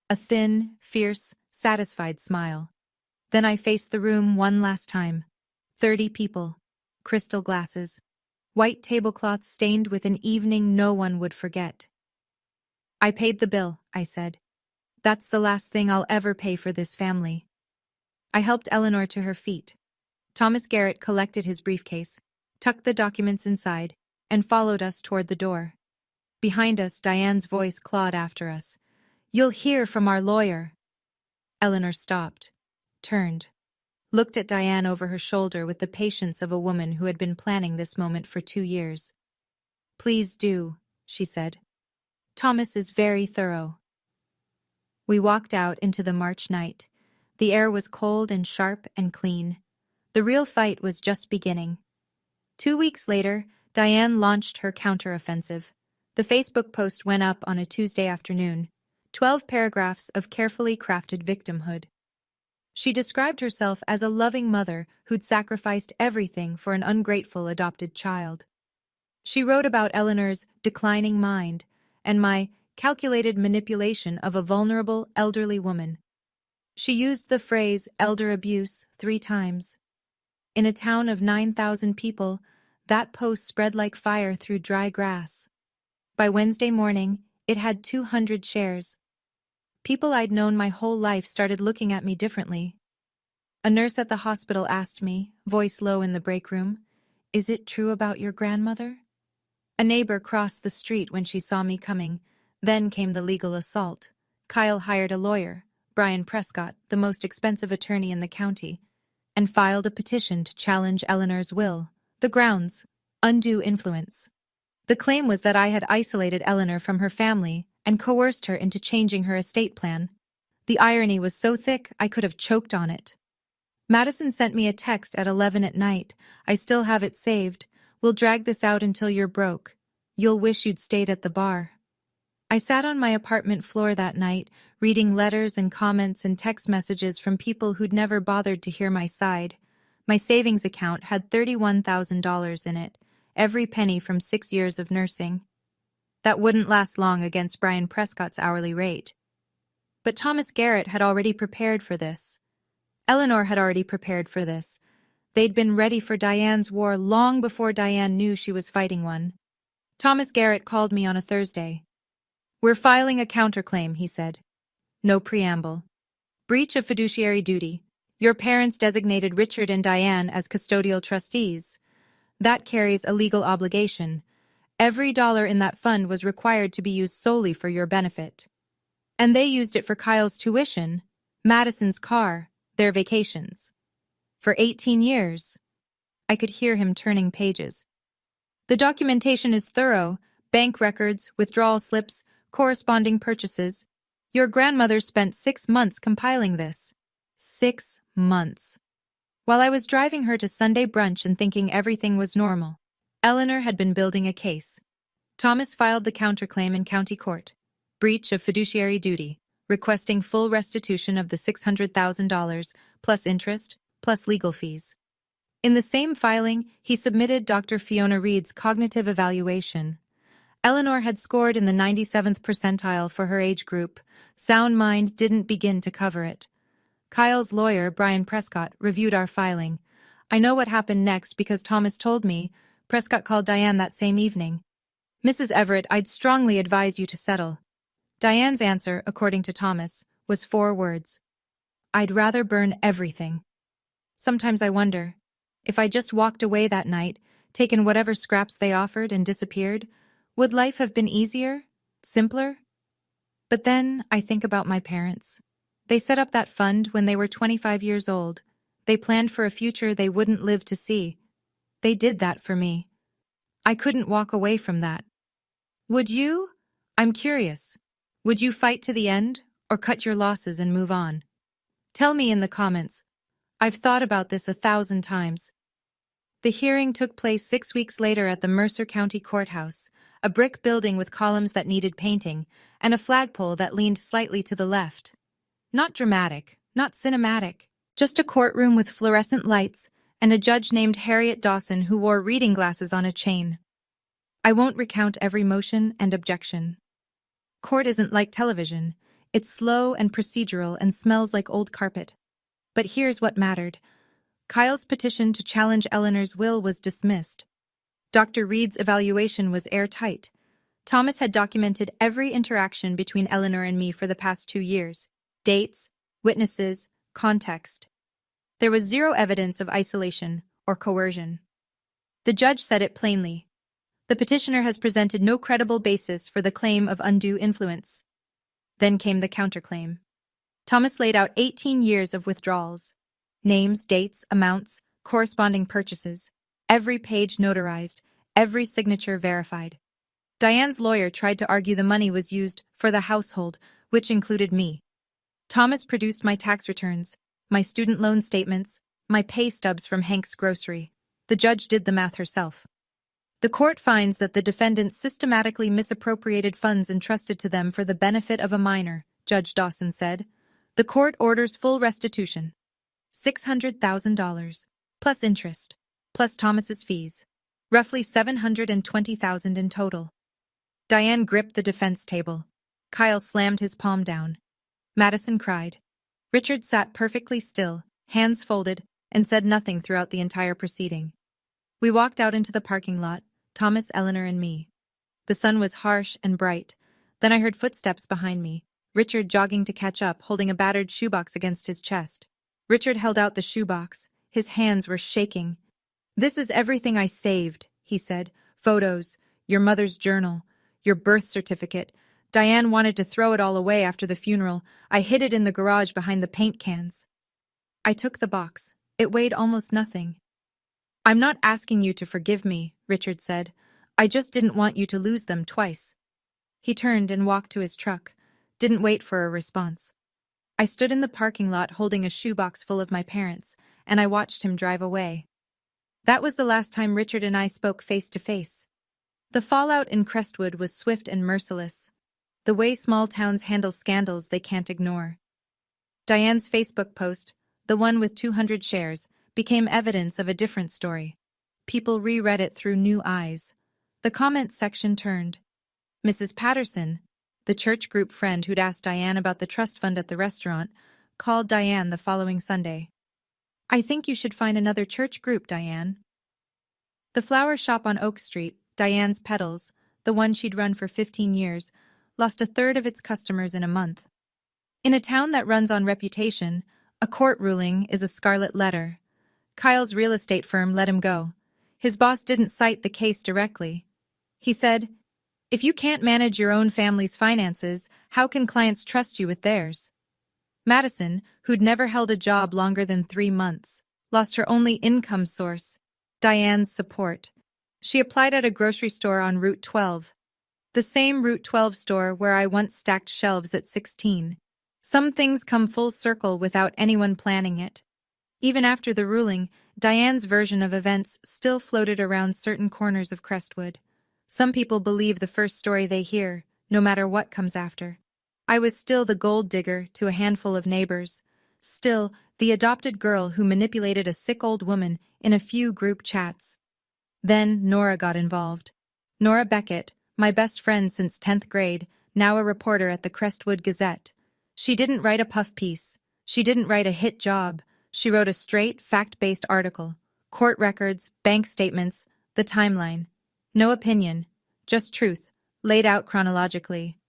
A thin, fierce, satisfied smile. Then I faced the room one last time. 30 people. Crystal glasses. White tablecloths stained with an evening no one would forget. "I paid the bill," I said. "That's the last thing I'll ever pay for this family." I helped Eleanor to her feet. Thomas Garrett collected his briefcase, tucked the documents inside, and followed us toward the door. Behind us, Diane's voice clawed after us. "You'll hear from our lawyer." Eleanor stopped, turned, looked at Diane over her shoulder with the patience of a woman who had been planning this moment for 2 years. "Please do," she said. "Thomas is very thorough." We walked out into the March night. The air was cold and sharp and clean. The real fight was just beginning. 2 weeks later, Diane launched her counteroffensive. The Facebook post went up on a Tuesday afternoon. 12 paragraphs of carefully crafted victimhood. She described herself as a loving mother who'd sacrificed everything for an ungrateful adopted child. She wrote about Eleanor's declining mind and my calculated manipulation of a vulnerable elderly woman. She used the phrase elder abuse 3 times. In a town of 9,000 people, that post spread like fire through dry grass. By Wednesday morning, it had 200 shares. People I'd known my whole life started looking at me differently. A nurse at the hospital asked me, voice low in the break room, "Is it true about your grandmother?" A neighbor crossed the street when she saw me coming. Then came the legal assault. Kyle hired a lawyer, Brian Prescott, the most expensive attorney in the county, and filed a petition to challenge Eleanor's will. The grounds: undue influence. The claim was that I had isolated Eleanor from her family and coerced her into changing her estate plan. The irony was so thick I could have choked on it. Madison sent me a text at 11 at night. "I still have it saved. We'll drag this out until you're broke. You'll wish you'd stayed at the bar." I sat on my apartment floor that night, reading letters and comments and text messages from people who'd never bothered to hear my side. My savings account had $31,000 in it, every penny from 6 years of nursing. That wouldn't last long against Brian Prescott's hourly rate. But Thomas Garrett had already prepared for this. Eleanor had already prepared for this. They'd been ready for Diane's war long before Diane knew she was fighting one. Thomas Garrett called me on a Thursday. "We're filing a counterclaim," he said. No preamble. "Breach of fiduciary duty. Your parents designated Richard and Diane as custodial trustees. That carries a legal obligation. Every dollar in that fund was required to be used solely for your benefit. And they used it for Kyle's tuition, Madison's car, their vacations. For 18 years. I could hear him turning pages. The documentation is thorough: bank records, withdrawal slips, corresponding purchases. Your grandmother spent 6 months compiling this. 6 months. While I was driving her to Sunday brunch and thinking everything was normal, Eleanor had been building a case. Thomas filed the counterclaim in county court. Breach of fiduciary duty, requesting full restitution of the $600,000, plus interest, plus legal fees. In the same filing, he submitted Dr. Fiona Reed's cognitive evaluation. Eleanor had scored in the 97th percentile for her age group. Sound mind didn't begin to cover it. Kyle's lawyer, Brian Prescott, reviewed our filing. I know what happened next because Thomas told me. Prescott called Diane that same evening. Mrs. Everett, I'd strongly advise you to settle. Diane's answer, according to Thomas, was 4 words. I'd rather burn everything. Sometimes I wonder, if I just walked away that night, taken whatever scraps they offered and disappeared, would life have been easier? Simpler? But then I think about my parents. They set up that fund when they were 25 years old. They planned for a future they wouldn't live to see. They did that for me. I couldn't walk away from that. Would you? I'm curious. Would you fight to the end, or cut your losses and move on? Tell me in the comments. I've thought about this 1,000 times. The hearing took place 6 weeks later at the Mercer County Courthouse, a brick building with columns that needed painting, and a flagpole that leaned slightly to the left. Not dramatic, not cinematic, just a courtroom with fluorescent lights and a judge named Harriet Dawson who wore reading glasses on a chain. I won't recount every motion and objection. Court isn't like television. It's slow and procedural and smells like old carpet. But here's what mattered. Kyle's petition to challenge Eleanor's will was dismissed. Dr. Reed's evaluation was airtight. Thomas had documented every interaction between Eleanor and me for the past 2 years. Dates, witnesses, context. There was 0 evidence of isolation or coercion. The judge said it plainly. The petitioner has presented no credible basis for the claim of undue influence. Then came the counterclaim. Thomas laid out 18 years of withdrawals. Names, dates, amounts, corresponding purchases. Every page notarized, every signature verified. Diane's lawyer tried to argue the money was used for the household, which included me. Thomas produced my tax returns, my student loan statements, my pay stubs from Hank's grocery. The judge did the math herself. The court finds that the defendants systematically misappropriated funds entrusted to them for the benefit of a minor, Judge Dawson said. The court orders full restitution. $600,000, plus interest, plus Thomas's fees. Roughly $720,000 in total. Diane gripped the defense table. Kyle slammed his palm down. Madison cried. Richard sat perfectly still, hands folded, and said nothing throughout the entire proceeding. We walked out into the parking lot, Thomas, Eleanor, and me. The sun was harsh and bright. Then I heard footsteps behind me, Richard jogging to catch up, holding a battered shoebox against his chest. Richard held out the shoebox. His hands were shaking. This is everything I saved, he said. Photos, your mother's journal, your birth certificate. Diane wanted to throw it all away after the funeral. I hid it in the garage behind the paint cans. I took the box. It weighed almost nothing. I'm not asking you to forgive me, Richard said. I just didn't want you to lose them twice. He turned and walked to his truck. Didn't wait for a response. I stood in the parking lot holding a shoebox full of my parents, and I watched him drive away. That was the last time Richard and I spoke face to face. The fallout in Crestwood was swift and merciless. The way small towns handle scandals they can't ignore. Diane's Facebook post, the one with 200 shares, became evidence of a different story. People reread it through new eyes. The comments section turned. Mrs. Patterson, the church group friend who'd asked Diane about the trust fund at the restaurant, called Diane the following Sunday. I think you should find another church group, Diane. The flower shop on Oak Street, Diane's Petals, the one she'd run for 15 years, lost a third of its customers in a month. In a town that runs on reputation, a court ruling is a scarlet letter. Kyle's real estate firm let him go. His boss didn't cite the case directly. He said, if you can't manage your own family's finances, how can clients trust you with theirs? Madison, who'd never held a job longer than 3 months, lost her only income source, Diane's support. She applied at a grocery store on Route 12. The same Route 12 store where I once stacked shelves at 16. Some things come full circle without anyone planning it. Even after the ruling, Diane's version of events still floated around certain corners of Crestwood. Some people believe the first story they hear, no matter what comes after. I was still the gold digger to a handful of neighbors. Still, the adopted girl who manipulated a sick old woman in a few group chats. Then Nora got involved. Nora Beckett, my best friend since 10th grade, now a reporter at the Crestwood Gazette. She didn't write a puff piece. She didn't write a hit job. She wrote a straight, fact-based article. Court records, bank statements, the timeline. No opinion, just truth, laid out chronologically.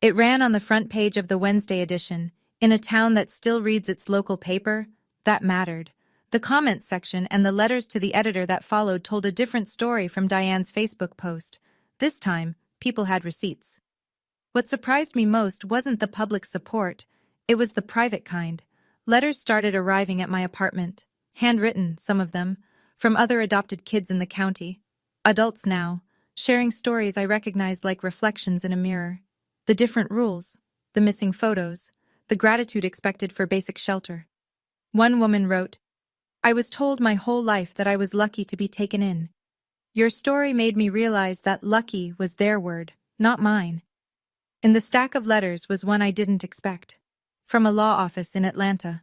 It ran on the front page of the Wednesday edition. In a town that still reads its local paper, that mattered. The comments section and the letters to the editor that followed told a different story from Diane's Facebook post. This time, people had receipts. What surprised me most wasn't the public support, it was the private kind. Letters started arriving at my apartment, handwritten, some of them, from other adopted kids in the county. Adults now, sharing stories I recognized like reflections in a mirror. The different rules, the missing photos, the gratitude expected for basic shelter. One woman wrote, "I was told my whole life that I was lucky to be taken in. Your story made me realize that lucky was their word, not mine." In the stack of letters was one I didn't expect. From a law office in Atlanta.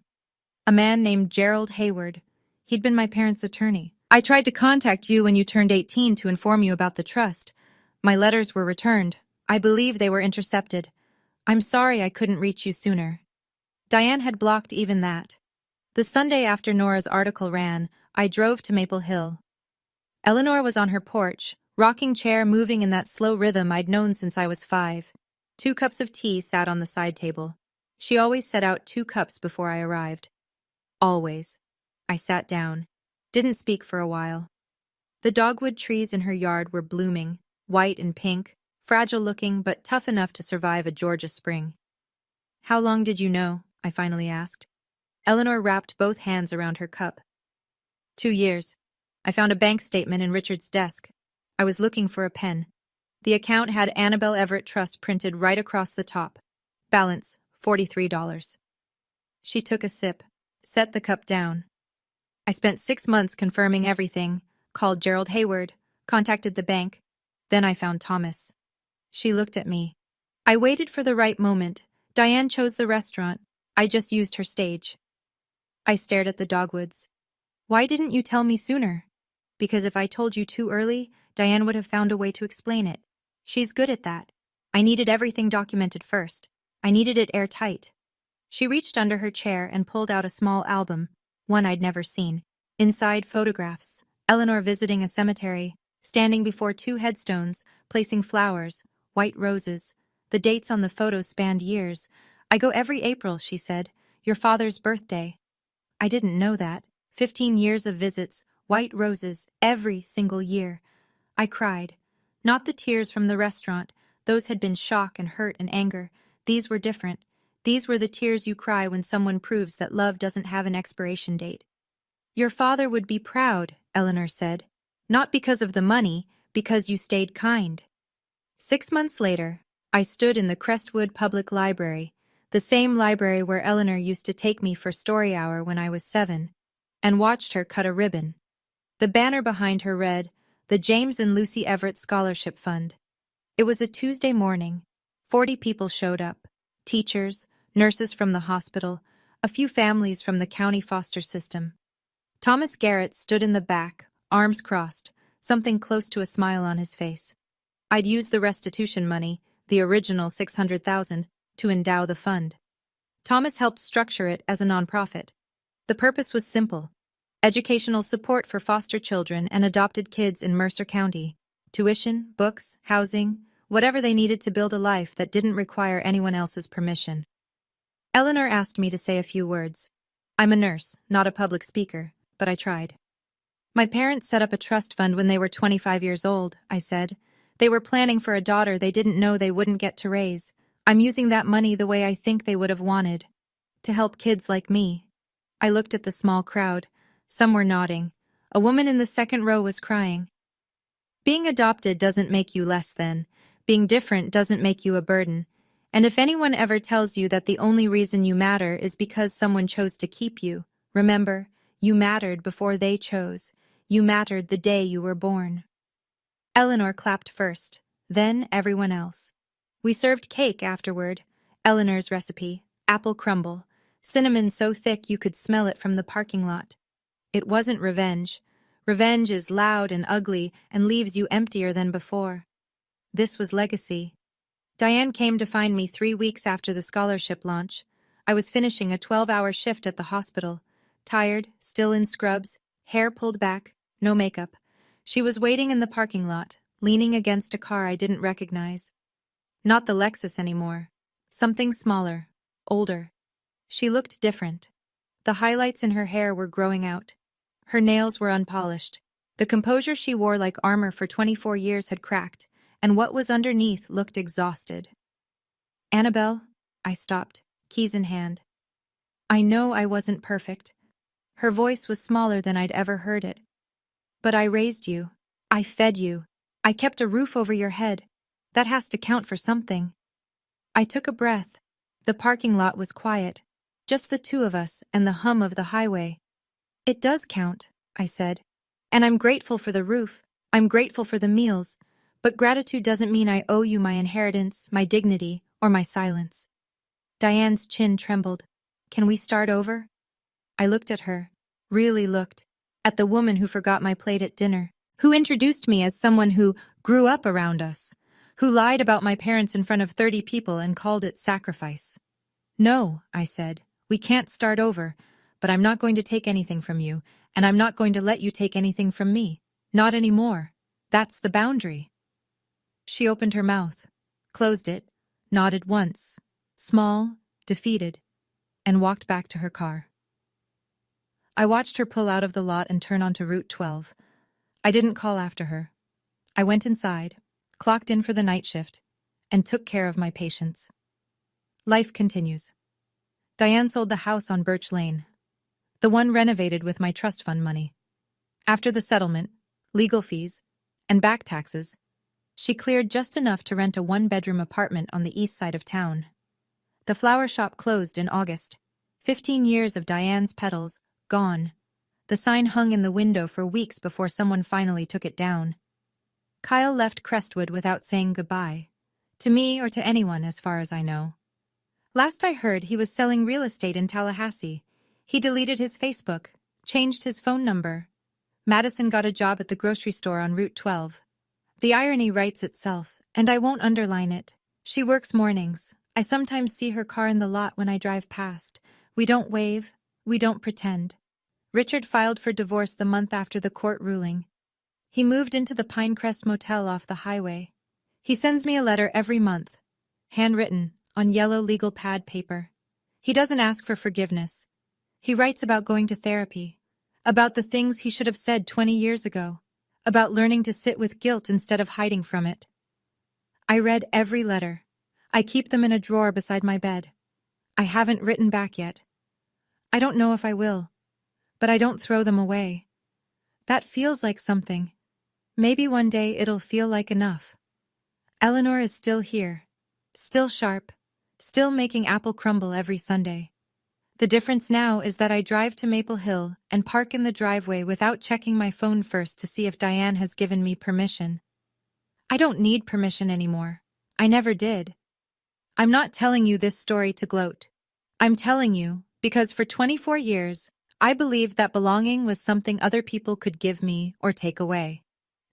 A man named Gerald Hayward. He'd been my parents' attorney. "I tried to contact you when you turned 18 to inform you about the trust. My letters were returned. I believe they were intercepted. I'm sorry I couldn't reach you sooner." Diane had blocked even that. The Sunday after Nora's article ran, I drove to Maple Hill. Eleanor was on her porch, rocking chair moving in that slow rhythm I'd known since I was 5. 2 cups of tea sat on the side table. She always set out 2 cups before I arrived. Always. I sat down. Didn't speak for a while. The dogwood trees in her yard were blooming, white and pink, fragile-looking but tough enough to survive a Georgia spring. "How long did you know?" I finally asked. Eleanor wrapped both hands around her cup. 2 years. I found a bank statement in Richard's desk. I was looking for a pen. The account had Annabelle Everett Trust printed right across the top. Balance, $43. She took a sip, set the cup down. "I spent 6 months confirming everything, called Gerald Hayward, contacted the bank. Then I found Thomas." She looked at me. "I waited for the right moment. Diane chose the restaurant. I just used her stage." I stared at the dogwoods. "Why didn't you tell me sooner?" "Because if I told you too early, Diane would have found a way to explain it. She's good at that. I needed everything documented first. I needed it airtight." She reached under her chair and pulled out a small album, one I'd never seen. Inside, photographs. Eleanor visiting a cemetery, standing before 2 headstones, placing flowers, white roses. The dates on the photos spanned years. "I go every April," she said. "Your father's birthday." I didn't know that. 15 years of visits, white roses, every single year. I cried. Not the tears from the restaurant. Those had been shock and hurt and anger. These were different. These were the tears you cry when someone proves that love doesn't have an expiration date. "Your father would be proud," Eleanor said. "Not because of the money, because you stayed kind." 6 months later, I stood in the Crestwood Public Library, the same library where Eleanor used to take me for story hour when I was 7, and watched her cut a ribbon. The banner behind her read, "The James and Lucy Everett Scholarship Fund." It was a Tuesday morning. 40 people showed up. Teachers, nurses from the hospital, a few families from the county foster system. Thomas Garrett stood in the back, arms crossed, something close to a smile on his face. I'd used the restitution money, the original $600,000, to endow the fund. Thomas helped structure it as a nonprofit. The purpose was simple: educational support for foster children and adopted kids in Mercer County. Tuition, books, housing, whatever they needed to build a life that didn't require anyone else's permission. Eleanor asked me to say a few words. I'm a nurse, not a public speaker, but I tried. "My parents set up a trust fund when they were 25 years old," I said. "They were planning for a daughter they didn't know they wouldn't get to raise. I'm using that money the way I think they would have wanted. To help kids like me." I looked at the small crowd. Some were nodding. A woman in the second row was crying. Being adopted doesn't make you less than. Being different doesn't make you a burden. And if anyone ever tells you that the only reason you matter is because someone chose to keep you, remember, you mattered before they chose. You mattered the day you were born. Eleanor clapped first, then everyone else. We served cake afterward. Eleanor's recipe, apple crumble, cinnamon so thick you could smell it from the parking lot. It wasn't revenge. Revenge is loud and ugly and leaves you emptier than before. This was legacy. Diane came to find me 3 weeks after the scholarship launch. I was finishing a 12-hour shift at the hospital. Tired, still in scrubs, hair pulled back, no makeup. She was waiting in the parking lot, leaning against a car I didn't recognize. Not the Lexus anymore. Something smaller, older. She looked different. The highlights in her hair were growing out. Her nails were unpolished. The composure she wore like armor for 24 years had cracked, and what was underneath looked exhausted. "Annabelle?" I stopped, keys in hand. I know I wasn't perfect. Her voice was smaller than I'd ever heard it. But I raised you. I fed you. I kept a roof over your head. That has to count for something. I took a breath. The parking lot was quiet. Just the two of us and the hum of the highway. "It does count," I said. "And I'm grateful for the roof. I'm grateful for the meals. But gratitude doesn't mean I owe you my inheritance, my dignity, or my silence." Diane's chin trembled. "Can we start over?" I looked at her, really looked, at the woman who forgot my plate at dinner, who introduced me as someone who grew up around us, who lied about my parents in front of 30 people and called it sacrifice. "No," I said, "we can't start over, but I'm not going to take anything from you, and I'm not going to let you take anything from me. Not anymore. That's the boundary." She opened her mouth, closed it, nodded once, small, defeated, and walked back to her car. I watched her pull out of the lot and turn onto Route 12. I didn't call after her. I went inside, clocked in for the night shift, and took care of my patients. Life continues. Diane sold the house on Birch Lane, the one renovated with my trust fund money. After the settlement, legal fees, and back taxes, she cleared just enough to rent a one-bedroom apartment on the east side of town. The flower shop closed in August. 15 years of Diane's petals, gone. The sign hung in the window for weeks before someone finally took it down. Kyle left Crestwood without saying goodbye. To me or to anyone, as far as I know. Last I heard, he was selling real estate in Tallahassee. He deleted his Facebook, changed his phone number. Madison got a job at the grocery store on Route 12. The irony writes itself, and I won't underline it. She works mornings. I sometimes see her car in the lot when I drive past. We don't wave. We don't pretend. Richard filed for divorce the month after the court ruling. He moved into the Pinecrest Motel off the highway. He sends me a letter every month, handwritten, on yellow legal pad paper. He doesn't ask for forgiveness. He writes about going to therapy, about the things he should have said 20 years ago, about learning to sit with guilt instead of hiding from it. I read every letter. I keep them in a drawer beside my bed. I haven't written back yet. I don't know if I will, but I don't throw them away. That feels like something. Maybe one day it'll feel like enough. Eleanor is still here, still sharp, still making apple crumble every Sunday. The difference now is that I drive to Maple Hill and park in the driveway without checking my phone first to see if Diane has given me permission. I don't need permission anymore. I never did. I'm not telling you this story to gloat. I'm telling you because for 24 years, I believed that belonging was something other people could give me or take away.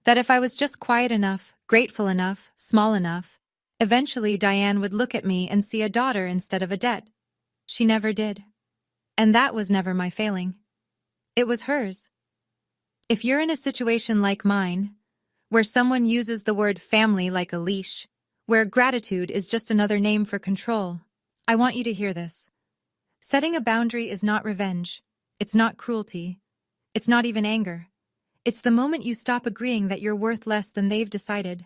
That if I was just quiet enough, grateful enough, small enough, eventually Diane would look at me and see a daughter instead of a debt. She never did. And that was never my failing. It was hers. If you're in a situation like mine, where someone uses the word family like a leash, where gratitude is just another name for control, I want you to hear this. Setting a boundary is not revenge. It's not cruelty. It's not even anger. It's the moment you stop agreeing that you're worth less than they've decided.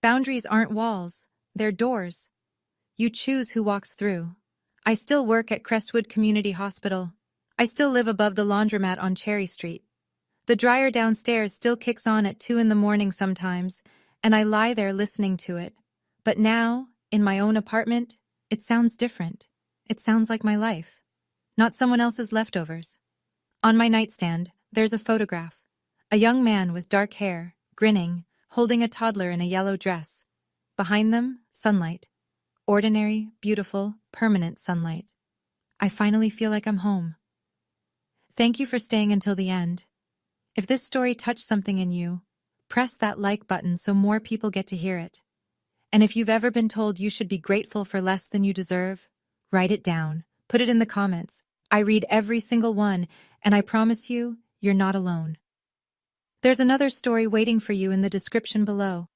Boundaries aren't walls. They're doors. You choose who walks through. I still work at Crestwood Community Hospital. I still live above the laundromat on Cherry Street. The dryer downstairs still kicks on at 2 in the morning sometimes, and I lie there listening to it. But now, in my own apartment, it sounds different. It sounds like my life, not someone else's leftovers. On my nightstand, there's a photograph. A young man with dark hair, grinning, holding a toddler in a yellow dress. Behind them, sunlight. Ordinary, beautiful, permanent sunlight. I finally feel like I'm home. Thank you for staying until the end. If this story touched something in you, press that like button so more people get to hear it. And if you've ever been told you should be grateful for less than you deserve, write it down. Put it in the comments. I read every single one, and I promise you, you're not alone. There's another story waiting for you in the description below.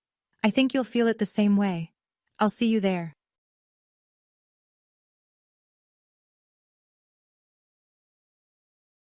I think you'll feel it the same way. I'll see you there.